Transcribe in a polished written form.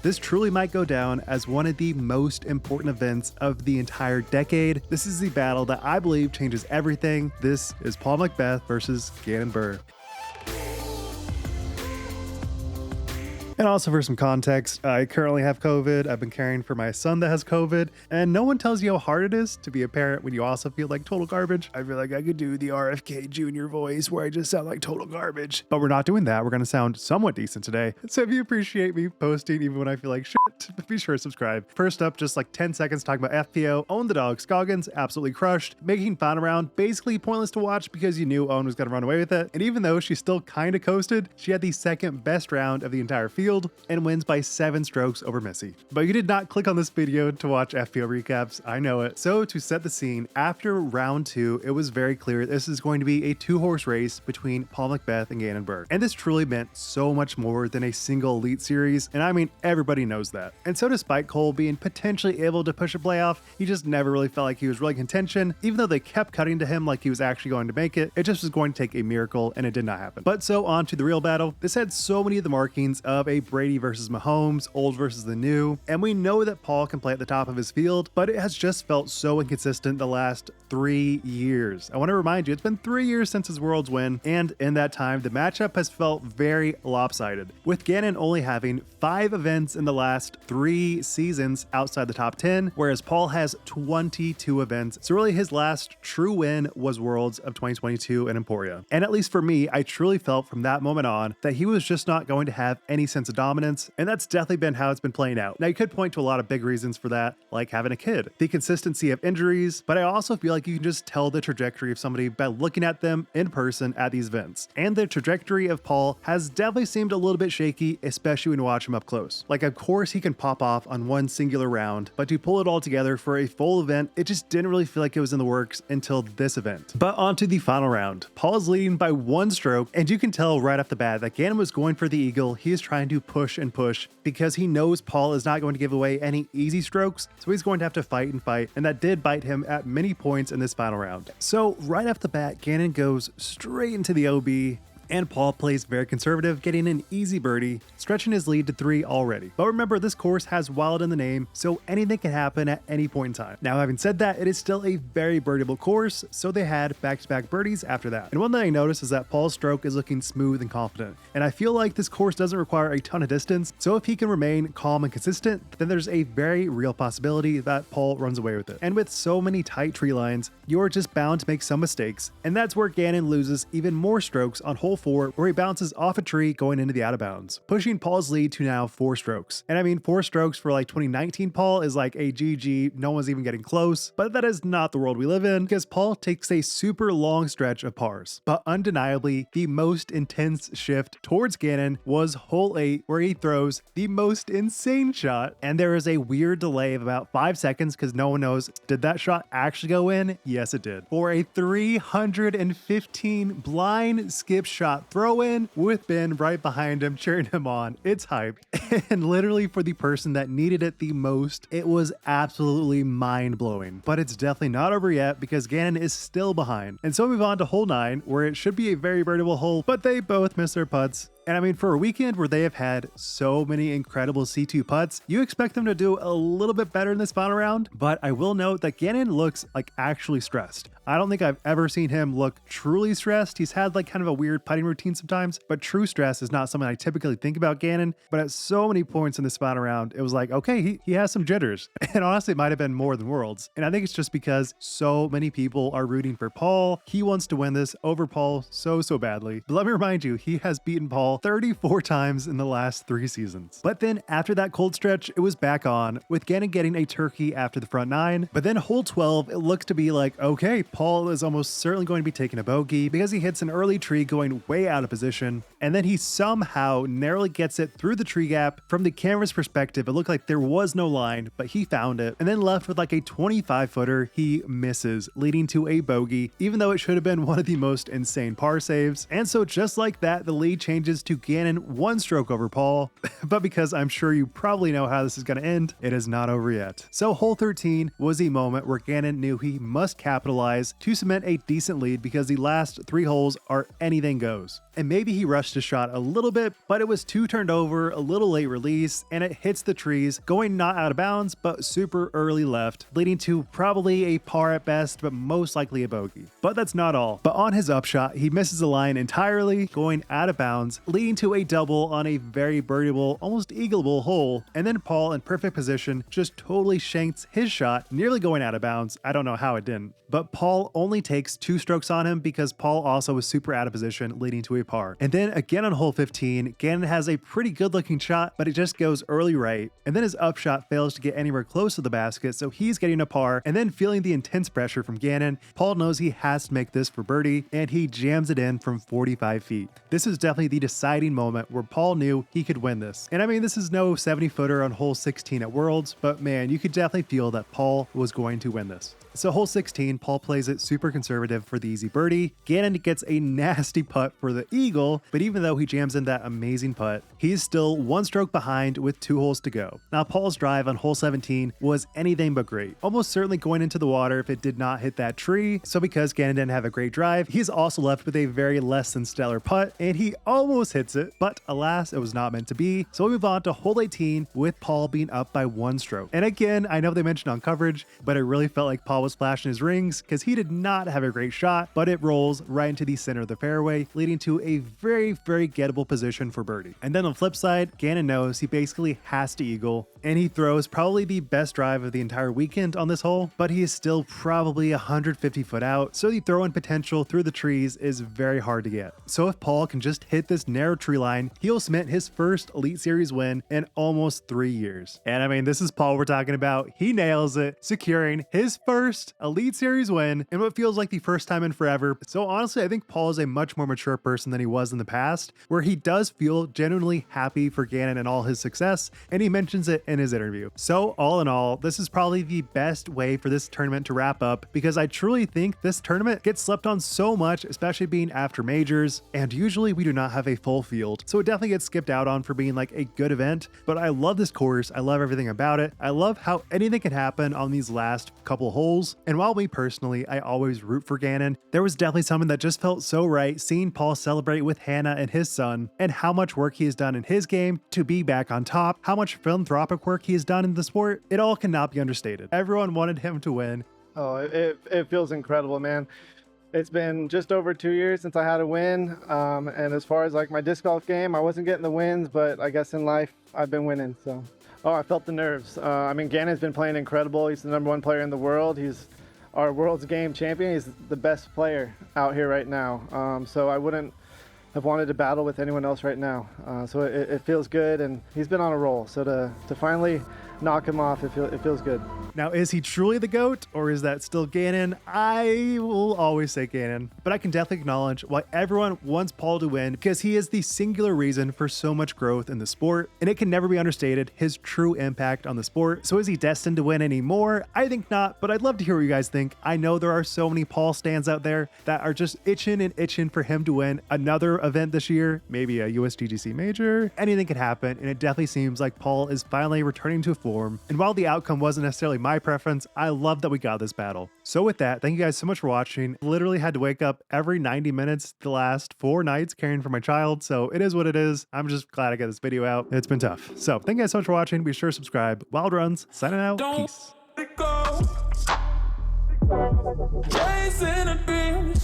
This truly might go down as one of the most important events of the entire decade. This is the battle that I believe changes everything. This is Paul McBeth versus Gannon Buhr. And also for some context, I currently have COVID. I've been caring for my son that has COVID, and no one tells you how hard it is to be a parent when you also feel like total garbage. I feel like I could do the RFK Jr. voice where I just sound like total garbage, but we're not doing that. We're going to sound somewhat decent today. So if you appreciate me posting even when I feel like shit, be sure to subscribe. First up, just like 10 seconds talking about FPO. Own the dog. Scoggins absolutely crushed, making final round basically pointless to watch because you knew Owen was going to run away with it. And even though she still kind of coasted, she had the second best round of the entire field and wins by 7 strokes over Missy. But you did not click on this video to watch FPO recaps, I know it. So to set the scene, after round 2, it was very clear this is going to be a 2-horse race between Paul McBeth and Gannon Buhr. And this truly meant so much more than a single elite series, and I mean everybody knows that. And so despite Cole being potentially able to push a playoff, he just never really felt like he was really in contention. Even though they kept cutting to him like he was actually going to make it, it just was going to take a miracle, and it did not happen. But so on to the real battle. This had so many of the markings of a Brady versus Mahomes, old versus the new, and we know that Paul can play at the top of his field, but it has just felt so inconsistent the last 3 years. I want to remind you, it's been 3 years since his Worlds win, and in that time, the matchup has felt very lopsided, with Gannon only having 5 events in the last 3 seasons outside the top 10, whereas Paul has 22 events. So really his last true win was Worlds of 2022 in Emporia. And at least for me, I truly felt from that moment on that he was just not going to have any sense of dominance, and that's definitely been how it's been playing out. Now you could point to a lot of big reasons for that, like having a kid, the consistency of injuries, but I also feel like you can just tell the trajectory of somebody by looking at them in person at these events. And the trajectory of Paul has definitely seemed a little bit shaky, especially when you watch him up close. Like, of course he can pop off on one singular round, but to pull it all together for a full event, it just didn't really feel like it was in the works until this event. But on to the final round. Paul is leading by 1 stroke, and you can tell right off the bat that Gannon was going for the eagle. He is trying to push and push because he knows Paul is not going to give away any easy strokes, so he's going to have to fight and fight, and that did bite him at many points in this final round. So right off the bat, Gannon goes straight into the OB, and Paul plays very conservative, getting an easy birdie, stretching his lead to 3 already. But remember, this course has wild in the name, so anything can happen at any point in time. Now, having said that, it is still a very birdieable course, so they had back-to-back birdies after that. And one thing I noticed is that Paul's stroke is looking smooth and confident, and I feel like this course doesn't require a ton of distance, so if he can remain calm and consistent, then there's a very real possibility that Paul runs away with it. And with so many tight tree lines, you're just bound to make some mistakes, and that's where Gannon loses even more strokes on hole 4, where he bounces off a tree going into the out of bounds, pushing Paul's lead to now 4 strokes. And I mean, 4 strokes for like 2019 Paul is like a GG, no one's even getting close, but that is not the world we live in, because Paul takes a super long stretch of pars. But undeniably, the most intense shift towards Gannon was hole 8, where he throws the most insane shot, and there is a weird delay of about 5 seconds because no one knows, did that shot actually go in? Yes, it did. For a 315 blind skip shot throw in with Ben right behind him cheering him on. It's hype. And literally for the person that needed it the most, it was absolutely mind-blowing. But it's definitely not over yet because Gannon is still behind. And so we move on to hole 9, where it should be a very birdable hole, but they both miss their putts. And I mean, for a weekend where they have had so many incredible C2 putts, you expect them to do a little bit better in this final round, but I will note that Gannon looks like actually stressed. I don't think I've ever seen him look truly stressed. He's had like kind of a weird putting routine sometimes, but true stress is not something I typically think about Gannon. But at so many points in this final round, it was like, okay, he has some jitters. And honestly, it might have been more than Worlds. And I think it's just because so many people are rooting for Paul. He wants to win this over Paul so badly. But let me remind you, he has beaten Paul 34 times in the last 3 seasons. But then after that cold stretch, it was back on, with Gannon getting a turkey after the front 9. But then hole 12, it looks to be like, okay, Paul is almost certainly going to be taking a bogey because he hits an early tree going way out of position, and then he somehow narrowly gets it through the tree gap. From the camera's perspective, it looked like there was no line, but he found it, and then left with like a 25-footer. He misses, leading to a bogey, even though it should have been one of the most insane par saves. And so just like that, the lead changes to Gannon 1 stroke over Paul. But because I'm sure you probably know how this is going to end, it is not over yet. So hole 13 was the moment where Gannon knew he must capitalize to cement a decent lead, because the last 3 holes are anything goes. and maybe he rushed his shot a little bit, but it was too turned over, a little late release, and it hits the trees, going not out of bounds, but super early left, leading to probably a par at best, but most likely a bogey. But that's not all. But on his upshot, he misses the line entirely, going out of bounds, leading to a double on a very birdieable, almost eagleable hole, and then Paul in perfect position just totally shanks his shot, nearly going out of bounds. I don't know how it didn't. But Paul only takes 2 strokes on him because Paul also was super out of position, leading to a par. And then again on hole 15, Gannon has a pretty good looking shot, but it just goes early right. And then his upshot fails to get anywhere close to the basket, so he's getting a par. And then feeling the intense pressure from Gannon, Paul knows he has to make this for birdie, and he jams it in from 45 feet. This is definitely the deciding moment where Paul knew he could win this. And I mean, this is no 70-footer on hole 16 at Worlds, but man, you could definitely feel that Paul was going to win this. So hole 16, Paul plays it super conservative for the easy birdie. Gannon gets a nasty putt for the eagle, but even though he jams in that amazing putt, he's still 1 stroke behind with 2 holes to go. Now Paul's drive on hole 17 was anything but great, almost certainly going into the water if it did not hit that tree. So because Gannon didn't have a great drive, he's also left with a very less than stellar putt, and he almost hits it, but alas, it was not meant to be. So we move on to hole 18 with Paul being up by 1 stroke. And again, I know they mentioned on coverage, but it really felt like Paul was flashing his rings because he did not have a great shot, but it rolls right into the center of the fairway, leading to a very gettable position for birdie. And then on the flip side, Gannon knows he basically has to eagle, and he throws probably the best drive of the entire weekend on this hole, but he is still probably 150 foot out, so the throw-in potential through the trees is very hard to get. So if Paul can just hit this narrow tree line, he'll cement his first Elite Series win in almost 3 years. And I mean, this is Paul we're talking about. He nails it, securing his first Elite Series win in what feels like the first time in forever. So honestly, I think Paul is a much more mature person than he was in the past, where he does feel genuinely happy for Gannon and all his success, and he mentions it in his interview. So all in all, this is probably the best way for this tournament to wrap up, because I truly think this tournament gets slept on so much, especially being after majors, and usually we do not have a full field, so it definitely gets skipped out on for being like a good event. But I love this course, I love everything about it, I love how anything can happen on these last couple holes. And while me personally, I always root for Gannon, there was definitely something that just felt so right seeing Paul celebrate with Hannah and his son, and how much work he has done in his game to be back on top, how much philanthropic work he has done in the sport. It all cannot be understated. Everyone wanted him to win. Oh, it feels incredible, man. It's been just over 2 years since I had a win, and as far as like my disc golf game, I wasn't getting the wins, but I guess in life I've been winning. So, oh, I felt the nerves. I mean, Gannon's been playing incredible. He's the #1 player in the world. He's our world's game champion. He's the best player out here right now. So I wouldn't have wanted to battle with anyone else right now. So it feels good, and he's been on a roll. So to finally knock him off, it feels good. Now, is he truly the GOAT, or is that still Gannon? I will always say Gannon, but I can definitely acknowledge why everyone wants Paul to win, because he is the singular reason for so much growth in the sport, and it can never be understated his true impact on the sport. So is he destined to win anymore? I think not, but I'd love to hear what you guys think. I know there are so many Paul stands out there that are just itching for him to win another event this year, maybe a USGGC major. Anything could happen, and it definitely seems like Paul is finally returning to form. And while the outcome wasn't necessarily my preference, I love that we got this battle. So with that, thank you guys so much for watching. Literally had to wake up every 90 minutes the last 4 nights caring for my child, so it is what it is. I'm just glad I got this video out. It's been tough. So thank you guys so much for watching. Be sure to subscribe. Wild Runs, signing out. Peace. Chasing a dream.